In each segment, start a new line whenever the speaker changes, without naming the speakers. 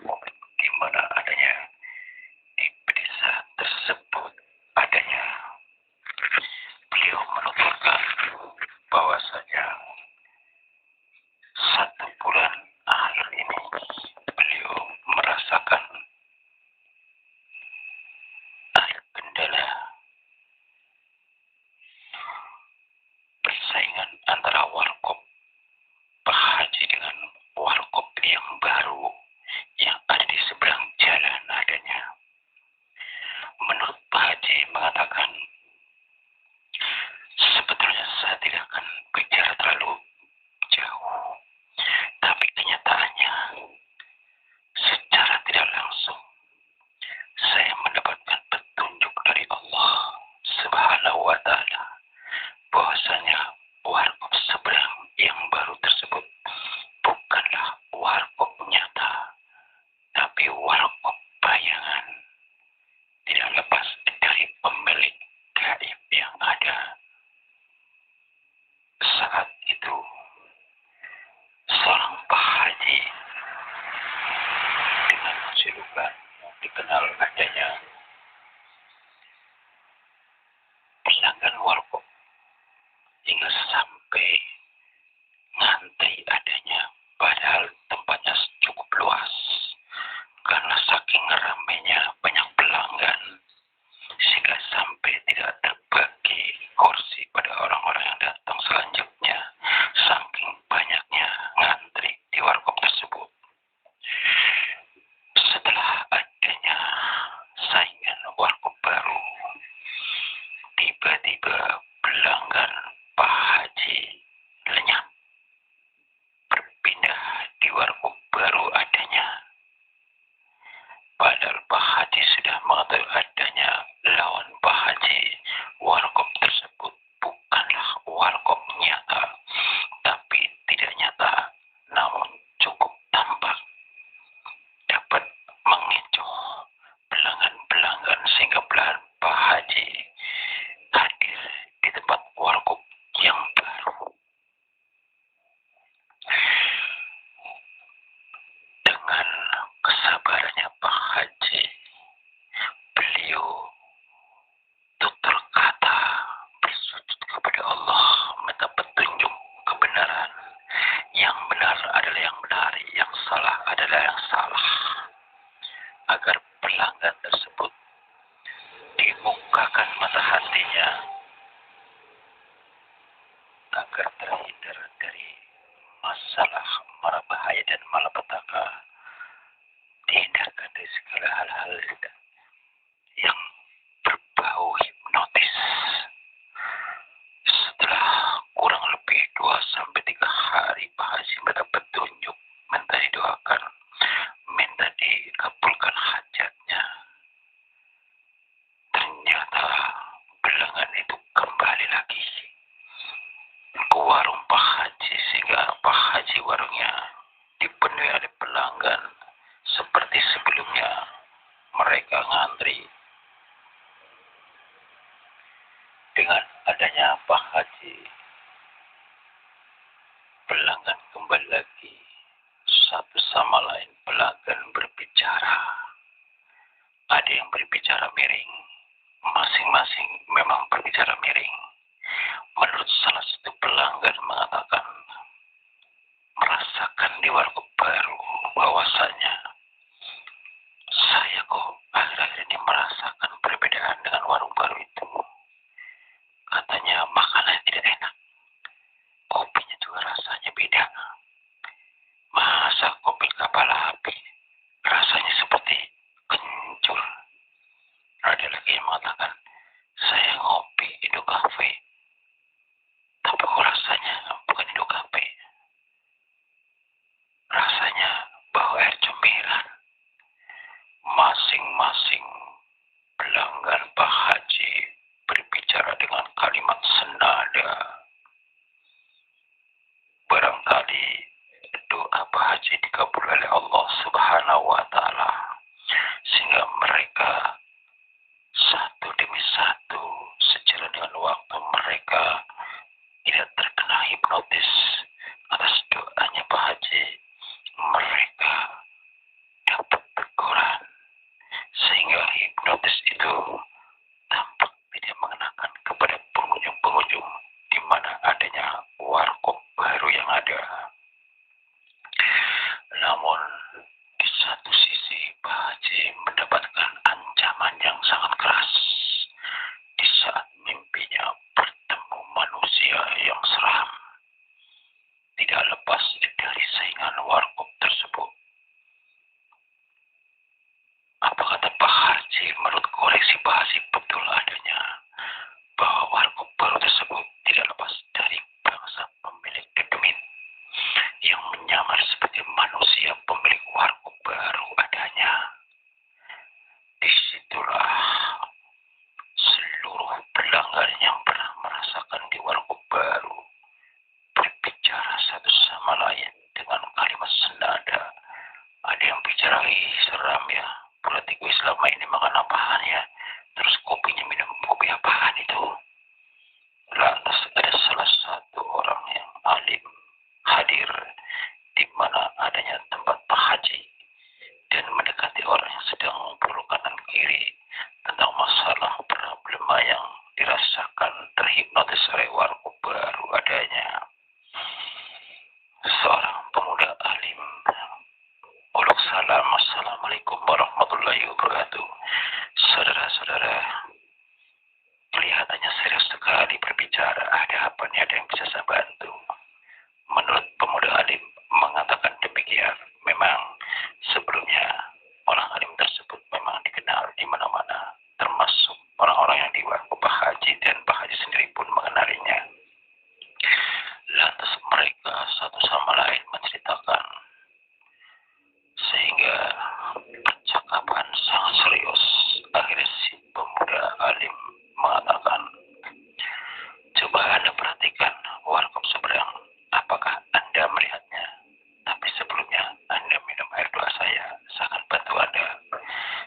di mana adanya di desa tersebut adanya. Beliau menuturkan bahwasanya 1 bulan akhir ini beliau merasakan ada kendala persaingan antara warkop Pak Haji dengan warkop yang baru yang ada di seberang jalan adanya. Menurut Pak Haji mengatakan, sebetulnya saya tidak akan bicara terlalu jauh, tapi kenyataannya secara tidak langsung saya mendapatkan petunjuk dari Allah Subhanahu wa Ta'ala bahwasanya warkop seberang yang baru tersebut bukanlah warkop nyata, tapi warkop bayangan. Tidak lepas dari pemilik gaib yang ada saat itu. Seorang Pak Haji dengan julukan yang dikenal adanya pelanggan warkop hingga sampai ngantri adanya, padahal tempatnya cukup luas karena saking ramainya banyak pelanggan sehingga sampai tidak terbagi kursi pada orang-orang yang datang selanjutnya saking banyaknya ngantri di warkop tersebut. Setelah adanya saingan warkop baru, tiba-tiba pelanggan Pak Haji lenyap, berpindah di warkop baru adanya. Padahal Pak Haji sudah mengetahui adanya lawan Pak Haji, warkop tersebut bukanlah warkop nyata, tapi tidak nyata, namun cukup tampak dapat mengecoh pelanggan-pelanggan sehingga Pak Haji hadir di tempat warkop yang baru. Dengan kesabarannya Pak Haji, beliau tutur kata bersujud kepada Allah, minta petunjuk kebenaran. Yang benar adalah yang benar, yang salah adalah yang salah, agar pelanggan tersebut dibukakan mata hatinya agar terhindar dari masalah mara bahaya dan malapetaka, dihindarkan dari segala hal-hal yang berbau hipnotis. Setelah kurang lebih 2-3 hari Pak Haji minta petunjuk, minta didoakan, minta dikabulkan hajatnya. Ternyata pelanggan itu kembali lagi ke warung Pak Haji sehingga Pak Haji warungnya dipenuhi oleh pelanggan seperti sebelumnya mereka ngantri. Dengan adanya Pak Haji, pelanggan kembali lagi, satu sama lain pelanggan berbicara. Ada yang berbicara miring, masing-masing memang berbicara miring. Menurut salah satu pelanggan mengatakan, merasakan di warkop baru bahwasanya saya kok akhir-akhir ini merasakan perbedaan dengan warung baru itu. Katanya makanannya tidak enak. Haji mendapatkan ancaman yang sangat keras di saat mimpinya bertemu manusia yang seram. Tidak lepas dari saingan warkop tersebut. Apa kata Pak Haji menurut koreksi Pak Haji betul adanya bahwa warkop baru tersebut tidak lepas dari bangsa pemilik dedemin yang menyamar sebagai manusia pemilik warkop baru adanya. Disitulah seluruh pelanggan yang pernah merasakan di warkop baru berbicara satu sama lain dengan kalimat senada. Ada yang bicara, seram ya, berarti gue selama ini makan apaan ya, terus kopinya minum kopi apaan itu. Lantas ada salah satu orang yang alim hadir di mana adanya tempat Pak Haji dan mendekati orang yang sedang berburu kanan kiri tentang masalah problema yang dirasakan terhipnotis oleh warkop baru adanya. Seorang pemuda alim uluk salam, assalamualaikum warahmatullahi wabarakatuh. Saudara-saudara, kelihatannya serius sekali berbicara. Ada apa nih, ada yang bisa saya bantu? Menurut pemuda alim mengatakan demikian. Memang sebelumnya orang alim tersebut memang dikenal di mana-mana, termasuk orang-orang yang di warkop Pak Haji, dan Pak Haji sendiri pun mengenalinya. Lantas mereka satu sama lain menceritakan sehingga percakapan sangat serius. Akhirnya si pemuda alim mengatakan, coba Anda perhatikan warkop seberang, apakah Anda melihatnya? Tapi sebelumnya Anda minum air doa saya akan bantu Anda.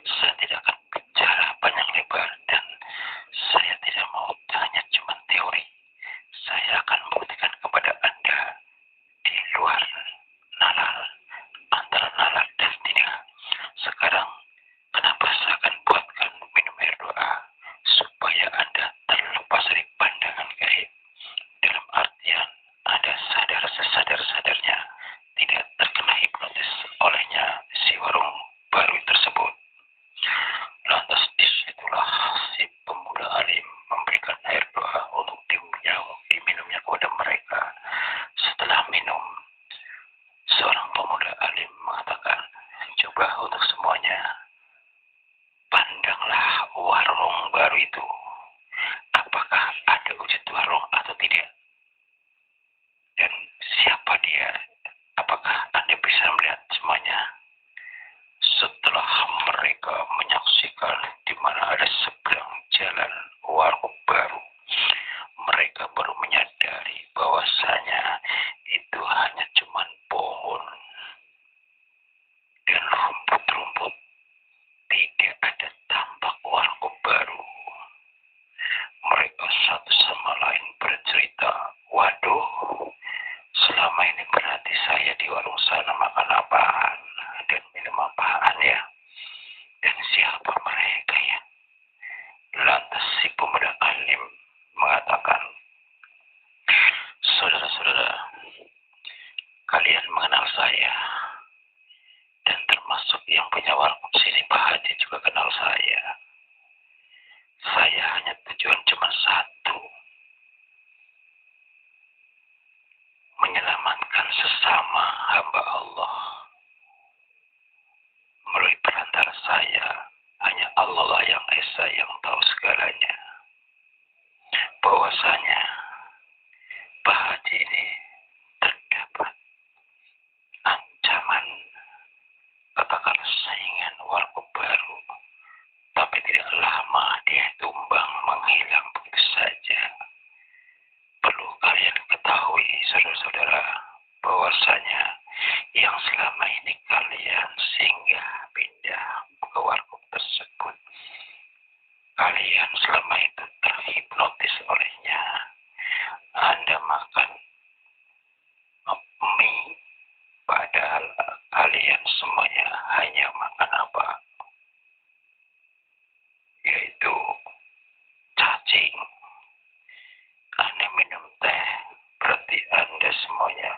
Saya tidak akan bicara panjang lebar dan saya tidak mau hanya cuma teori. Saya akan membuktikan kepada Anda di luar nalar, antara nalar dan tidak. Sekarang kenapa saya akan buatkan minum air doa supaya Anda terlepas dari pandangan gaib. Dalam artian Anda sadar sesadar-sadarnya tidak terkena hipnotis olehnya si warung baru tersebut. Lantas disitulah si pemuda alim memberikan air doa untuk diminumnya kepada mereka. Setelah minum, seorang pemuda alim mengatakan, coba untuk semuanya, pandanglah warung baru itu. Apakah ada wujud warung atau tidak? Dan siapa dia? Apakah Anda bisa melihat semuanya? Setelah mereka menyaksikan di mana ada seberang jalan warung baru, mereka baru menyadari bahwasanya itu hanya cuma pohon dan rumput-rumput. Tidak ada tampak warung baru. Mereka satu sama lain bercerita, waduh, selama ini berarti saya di warung sana makan apaan dan minum apaan ya? Dan siapa mereka ya? Lantas si pemuda alim mengatakan, saudara-saudara, kalian mengenal saya, dan termasuk yang punya warung sini Pak Haji juga kenal saya. Saya hanya tujuan cuma satu, menyelamatkan sesama hamba Allah. Melalui perantara saya, hanya Allah lah yang esa yang tahu segalanya. Bahwasanya Pak Haji ini terdapat ancaman, katakanlah saingan warkop baru, tapi tidak lama dia tumbang menghilang begitu saja. Perlu kalian ketahui, saudara-saudara, bahwasanya yang selama ini kalian singgah pindah ke warkop tersebut, kalian selama itu terhipnotis olehnya. Anda makan mie, padahal kalian semuanya hanya makan apa? Yaitu cacing. Anda minum teh, berarti Anda semuanya